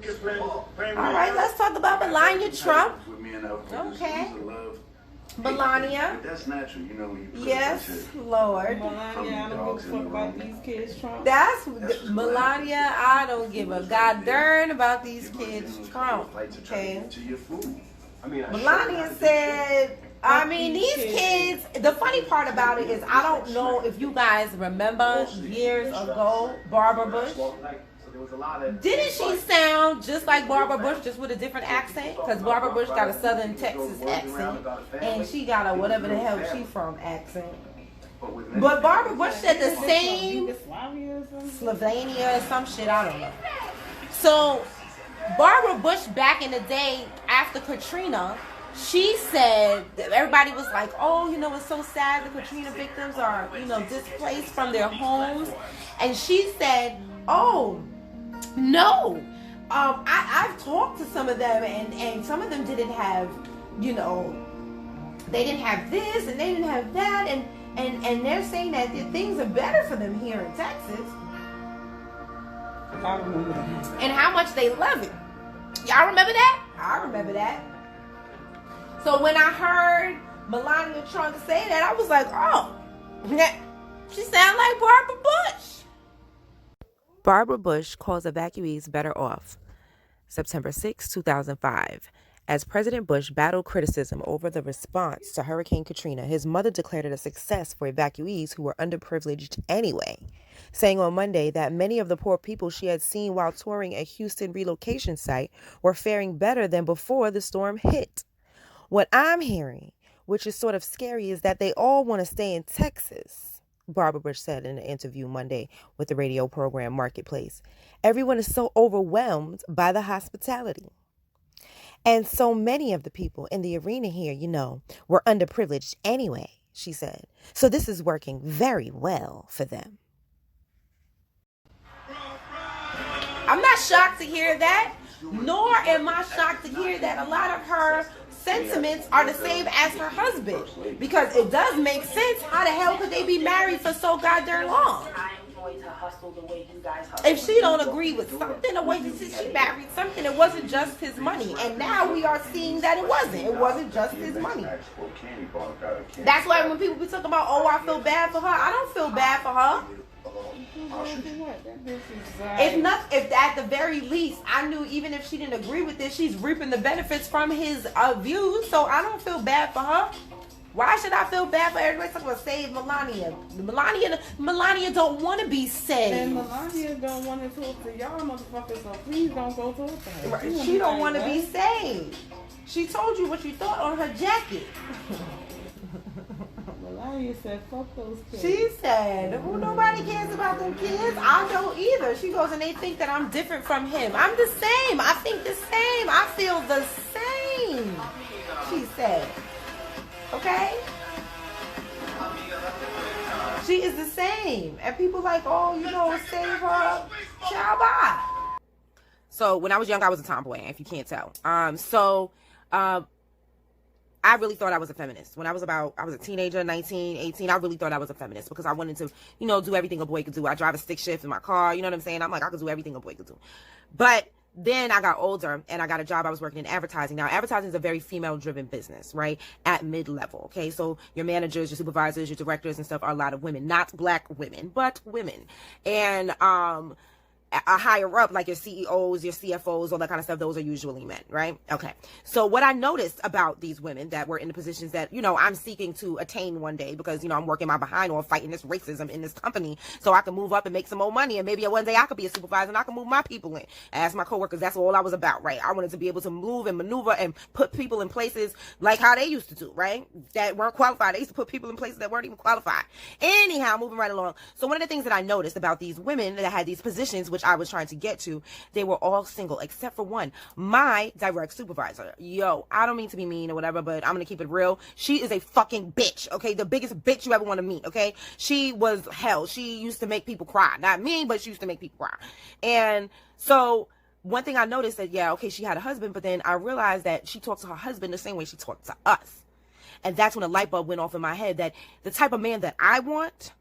All right, let's talk about Melania Trump. Okay. Melania. That's natural, you know. When you yes, Lord. Melania, I don't give a fuck about these kids, Trump. That's Melania. I don't give a goddamn about these kids, Trump. Okay. Melania said, I mean, these kids, the funny part about it is, I don't know if you guys remember years ago, Barbara Bush. Didn't she sound just like Barbara Bush, just with a different accent? Because Barbara Bush got a Southern Texas accent, and she got a whatever the hell she from accent. But Barbara Bush said the same, Slovenia or some shit, I don't know. So Barbara Bush back in the day after Katrina, she said, everybody was like, oh, you know, it's so sad the Katrina victims are, you know, displaced from their homes. And she said, oh, no, I've talked to some of them, and some of them didn't have, you know, they didn't have this and they didn't have that, and they're saying that things are better for them here in Texas. I remember that. And how much they love it. Y'all remember that? I remember that. So when I heard Melania Trump say that, I was like, oh, she sounds like Barbara Bush. Barbara Bush calls evacuees better off. September 6, 2005. As President Bush battled criticism over the response to Hurricane Katrina, his mother declared it a success for evacuees who were underprivileged anyway, saying on Monday that many of the poor people she had seen while touring a Houston relocation site were faring better than before the storm hit. What I'm hearing, which is sort of scary, is that they all want to stay in Texas, Barbara Bush said in an interview Monday with the radio program Marketplace. Everyone is so overwhelmed by the hospitality. And so many of the people in the arena here, you know, were underprivileged anyway, she said. So this is working very well for them. I'm not shocked to hear that, nor am I shocked to hear that a lot of her sentiments are the same as her husband, because it does make sense. How the hell could they be married for so goddamn long? If she don't agree with something, the way she married something, it wasn't just his money, and now we are seeing that it wasn't just his money. That's why when people be talking about, oh, I feel bad for her, I don't feel bad for her. If at the very least, I knew even if she didn't agree with this, she's reaping the benefits from his views, so I don't feel bad for her. Why should I feel bad for everybody talking about save Melania? Melania don't want to be saved. And Melania don't want to talk to y'all motherfuckers, so please don't go talk to her. She don't want to be saved. She told you what you thought on her jacket. Melania said, fuck those kids. She said, well, nobody cares about them kids. I don't either. She goes, and they think that I'm different from him. I'm the same. I think the same. I feel the same, she said. Okay? She is the same. And people like, oh, you know, save her. Ciao, bye. So when I was young, I was a tomboy, if you can't tell. I really thought I was a feminist. When I was a teenager, 19, 18, I really thought I was a feminist because I wanted to, you know, do everything a boy could do. I drive a stick shift in my car, you know what I'm saying? I'm like, I could do everything a boy could do. But then I got older and I got a job. I was working in advertising. Now, advertising is a very female-driven business, right? At mid-level, okay? So your managers, your supervisors, your directors and stuff are a lot of women. Not black women, but women. And, a higher up, like your CEOs, your CFOs, all that kind of stuff, those are usually men, right? Okay. So what I noticed about these women that were in the positions that, you know, I'm seeking to attain one day because, you know, I'm working my behind on fighting this racism in this company so I can move up and make some more money, and maybe one day I could be a supervisor and I can move my people in. As my coworkers, that's all I was about, right? I wanted to be able to move and maneuver and put people in places like how they used to do, right? That weren't qualified. They used to put people in places that weren't even qualified. Anyhow, moving right along. So one of the things that I noticed about these women that had these positions, which I was trying to get to, they were all single except for one, my direct supervisor. Yo, I don't mean to be mean or whatever, but I'm gonna keep it real. She is a fucking bitch, okay? The biggest bitch you ever want to meet, okay? She was hell. She used to make people cry. Not me, but she used to make people cry. And so one thing I noticed that, yeah, okay, she had a husband, but then I realized that she talked to her husband the same way she talked to us. And that's when a light bulb went off in my head that the type of man that I want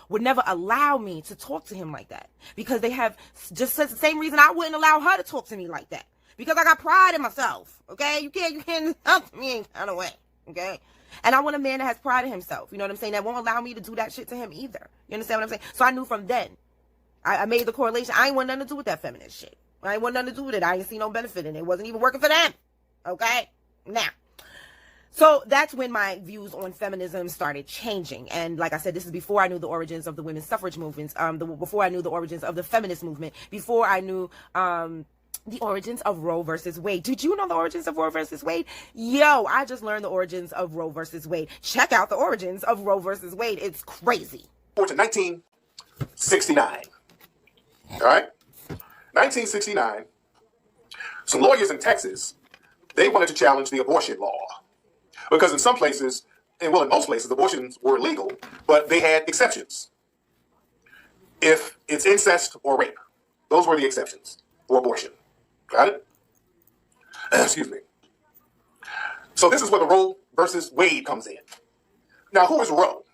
would never allow me to talk to him like that, because they have just the same reason I wouldn't allow her to talk to me like that, because I got pride in myself. Okay, you can't help me any kind of way. Okay, and I want a man that has pride in himself. You know what I'm saying? That won't allow me to do that shit to him either. You understand what I'm saying? So I knew from then. I made the correlation. I ain't want nothing to do with that feminist shit. I ain't want nothing to do with it. I ain't see no benefit in it. It wasn't even working for them. Okay, now. So that's when my views on feminism started changing. And like I said, this is before I knew the origins of the women's suffrage movements, before I knew the origins of the feminist movement, before I knew the origins of Roe versus Wade. Did you know the origins of Roe versus Wade? Yo, I just learned the origins of Roe versus Wade. Check out the origins of Roe versus Wade. It's crazy. To 1969. All right? 1969, some lawyers in Texas, they wanted to challenge the abortion law. Because in some places, and well, in most places, abortions were legal, but they had exceptions. If it's incest or rape, those were the exceptions for abortion. Got it? Excuse me. So this is where the Roe versus Wade comes in. Now, who is Roe?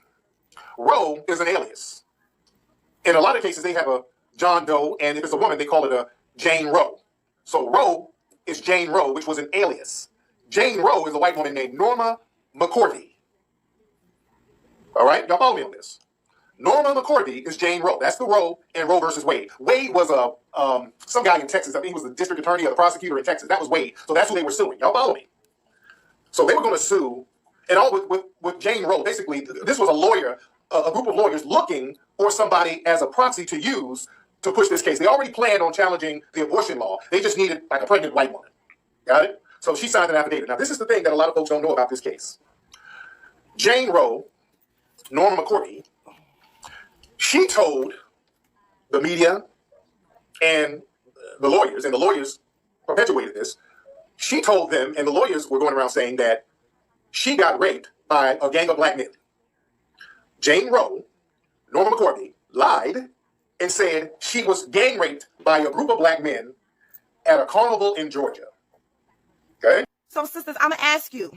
Roe is an alias. In a lot of cases, they have a John Doe, and if it's a woman, they call it a Jane Roe. So Roe is Jane Roe, which was an alias. Jane Roe is a white woman named Norma McCorvey. All right? Y'all follow me on this. Norma McCorvey is Jane Roe. That's the Roe in Roe versus Wade. Wade was some guy in Texas. I think he was the district attorney or the prosecutor in Texas. That was Wade. So that's who they were suing. Y'all follow me? So they were going to sue, and all with Jane Roe. Basically, this was a lawyer, a group of lawyers looking for somebody as a proxy to use to push this case. They already planned on challenging the abortion law. They just needed like a pregnant white woman. Got it? So she signed an affidavit. Now, this is the thing that a lot of folks don't know about this case. Jane Roe, Norma McCorvey, she told the media and the lawyers perpetuated this. She told them, and the lawyers were going around saying that she got raped by a gang of black men. Jane Roe, Norma McCorvey, lied and said she was gang raped by a group of black men at a carnival in Georgia. Okay? So, sisters, I'm going to ask you.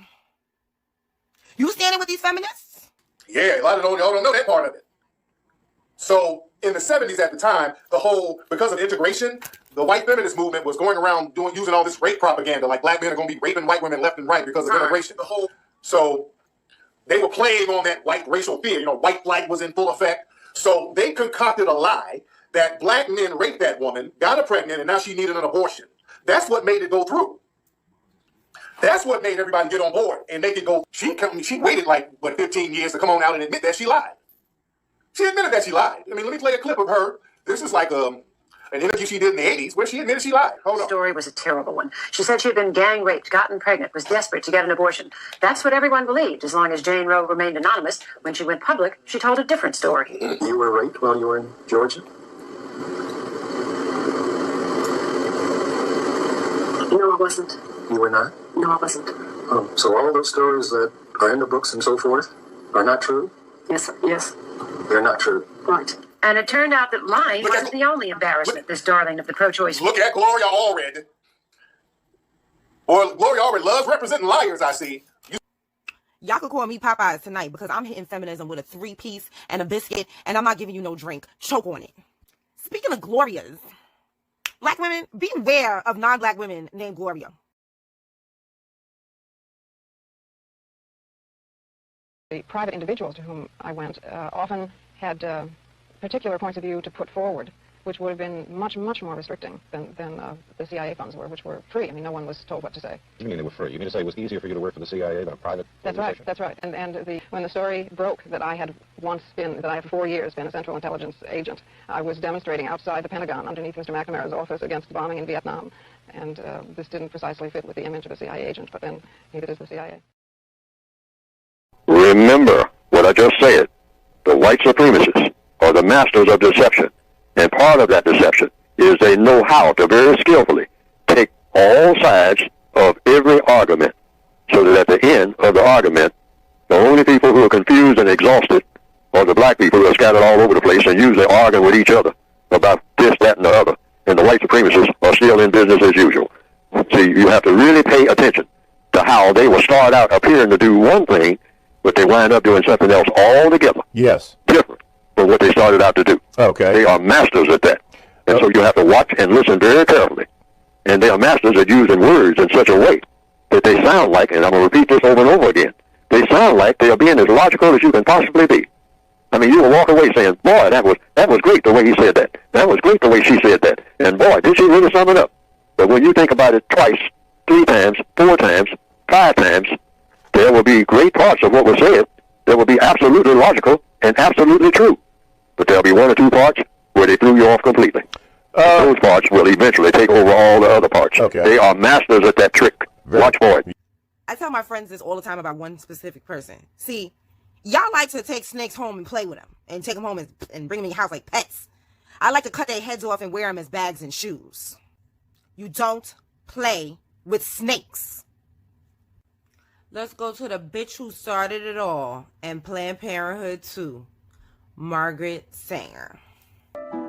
You standing with these feminists? Yeah, a lot of y'all don't know that part of it. So, in the 70s at the time, because of integration, the white feminist movement was going around using all this rape propaganda, like black men are going to be raping white women left and right because of integration. So, they were playing on that white racial fear. White flight was in full effect. So, they concocted a lie that black men raped that woman, got her pregnant, and now she needed an abortion. That's what made it go through. That's what made everybody get on board and make it go. She waited 15 years to come on out and admit that she lied. She admitted that she lied. I mean, let me play a clip of her. This is like an interview she did in the 80s where she admitted she lied. Hold on. The story was a terrible one. She said she had been gang raped, gotten pregnant, was desperate to get an abortion. That's what everyone believed, as long as Jane Roe remained anonymous. When she went public, she told a different story. You were raped while you were in Georgia? No, I wasn't. You were not? No, I wasn't. Oh, so all those stories that are in the books and so forth are not true? Yes, sir. Yes. They're not true. Right. And it turned out that lying wasn't the only embarrassment, this darling of the pro-choice. Look at Gloria Allred. Boy, Gloria Allred loves representing liars, I see. Y'all could call me Popeyes tonight because I'm hitting feminism with a 3-piece and a biscuit, and I'm not giving you no drink. Choke on it. Speaking of Glorias, black women, beware of non-black women named Gloria. The private individuals to whom I went often had particular points of view to put forward, which would have been much, much more restricting than the CIA funds were, which were free. I mean, no one was told what to say. You mean they were free? You mean to say it was easier for you to work for the CIA than a private organization? That's right. And when the story broke that I had that I had for 4 years been a Central Intelligence agent, I was demonstrating outside the Pentagon underneath Mr. McNamara's office against the bombing in Vietnam. And this didn't precisely fit with the image of a CIA agent, but then neither does the CIA. Remember what I just said. The white supremacists are the masters of deception. And part of that deception is they know how to very skillfully take all sides of every argument so that at the end of the argument, the only people who are confused and exhausted are the black people who are scattered all over the place and usually arguing with each other about this, that, and the other. And the white supremacists are still in business as usual. See, you have to really pay attention to how they will start out appearing to do one thing, but they wind up doing something else altogether. Yes. Different. for what they started out to do. Okay. They are masters at that. And so you have to watch and listen very carefully. And they are masters at using words in such a way that they sound like, and I'm going to repeat this over and over again, they sound like they are being as logical as you can possibly be. I mean, you will walk away saying, boy, that was great the way he said that. That was great the way she said that. And boy, did she really sum it up. But when you think about it twice, 3 times, 4 times, 5 times, there will be great parts of what was said that will be absolutely logical and absolutely true. But there'll be 1 or 2 parts where they threw you off completely. Those parts will eventually take over all the other parts. Okay. They are masters at that trick. Watch for it. I tell my friends this all the time about one specific person. See, y'all like to take snakes home and play with them and take them home and bring them in your house like pets. I like to cut their heads off and wear them as bags and shoes. You don't play with snakes. Let's go to the bitch who started it all and Planned Parenthood too, Margaret Sanger.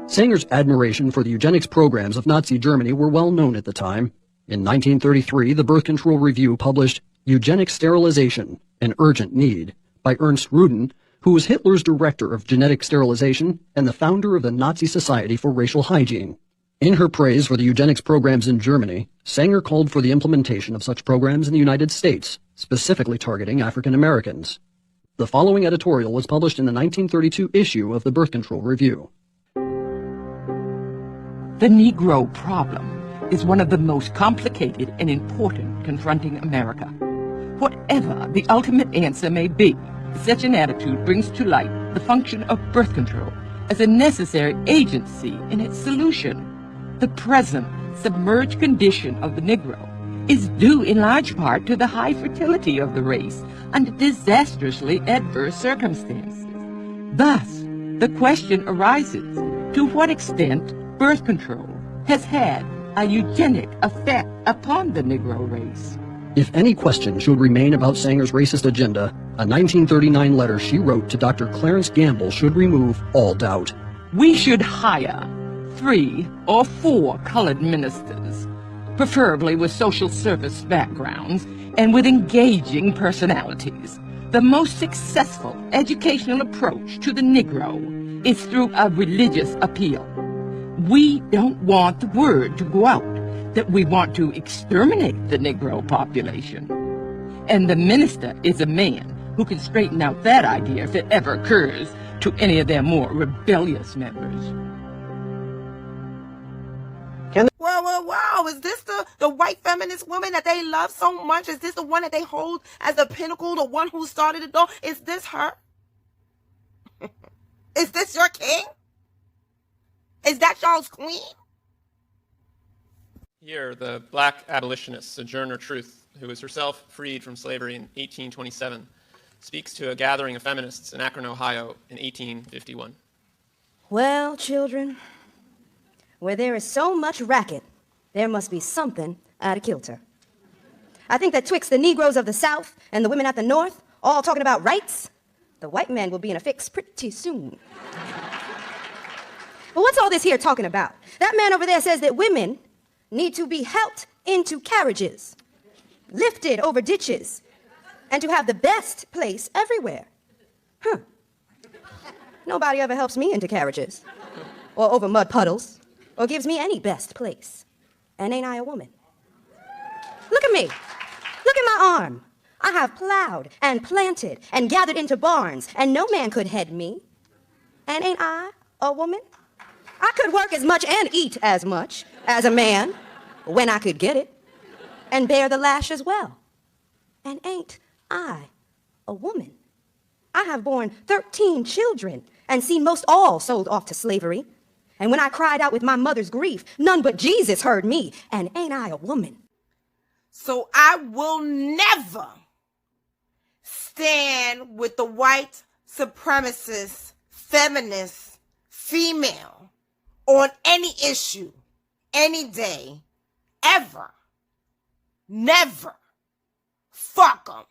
Sanger's admiration for the eugenics programs of Nazi Germany were well known at the time. In 1933, the Birth Control Review published Eugenic Sterilization, an Urgent Need, by Ernst Rudin, who was Hitler's director of genetic sterilization and the founder of the Nazi Society for Racial Hygiene. In her praise for the eugenics programs in Germany, Sanger called for the implementation of such programs in the United States, specifically targeting African Americans. The following editorial was published in the 1932 issue of the Birth Control Review. The Negro problem is one of the most complicated and important confronting America. Whatever the ultimate answer may be, such an attitude brings to light the function of birth control as a necessary agency in its solution. The present submerged condition of the Negro is due in large part to the high fertility of the race under disastrously adverse circumstances. Thus, the question arises, to what extent birth control has had a eugenic effect upon the Negro race? If any question should remain about Sanger's racist agenda, a 1939 letter she wrote to Dr. Clarence Gamble should remove all doubt. We should hire 3 or 4 colored ministers, preferably with social service backgrounds and with engaging personalities. The most successful educational approach to the Negro is through a religious appeal. We don't want the word to go out that we want to exterminate the Negro population. And the minister is a man who can straighten out that idea if it ever occurs to any of their more rebellious members. Whoa. Is this the white feminist woman that they love so much? Is this the one that they hold as the pinnacle, the one who started it all? Is this her? Is this your king? Is that y'all's queen? Here, the black abolitionist Sojourner Truth, who was herself freed from slavery in 1827, speaks to a gathering of feminists in Akron, Ohio in 1851. Well, children, where there is so much racket, there must be something out of kilter. I think that twixt the Negroes of the South and the women at the North, all talking about rights, the white man will be in a fix pretty soon. But what's all this here talking about? That man over there says that women need to be helped into carriages, lifted over ditches, and to have the best place everywhere. Nobody ever helps me into carriages, or over mud puddles, or gives me any best place. And ain't I a woman? Look at me. Look at my arm. I have plowed and planted and gathered into barns, and no man could head me. And ain't I a woman? I could work as much and eat as much as a man when I could get it, and bear the lash as well. And ain't I a woman? I have borne 13 children and seen most all sold off to slavery. And when I cried out with my mother's grief, none but Jesus heard me. And ain't I a woman? So I will never stand with the white supremacist, feminist, female on any issue, any day, ever. Never. Fuck 'em.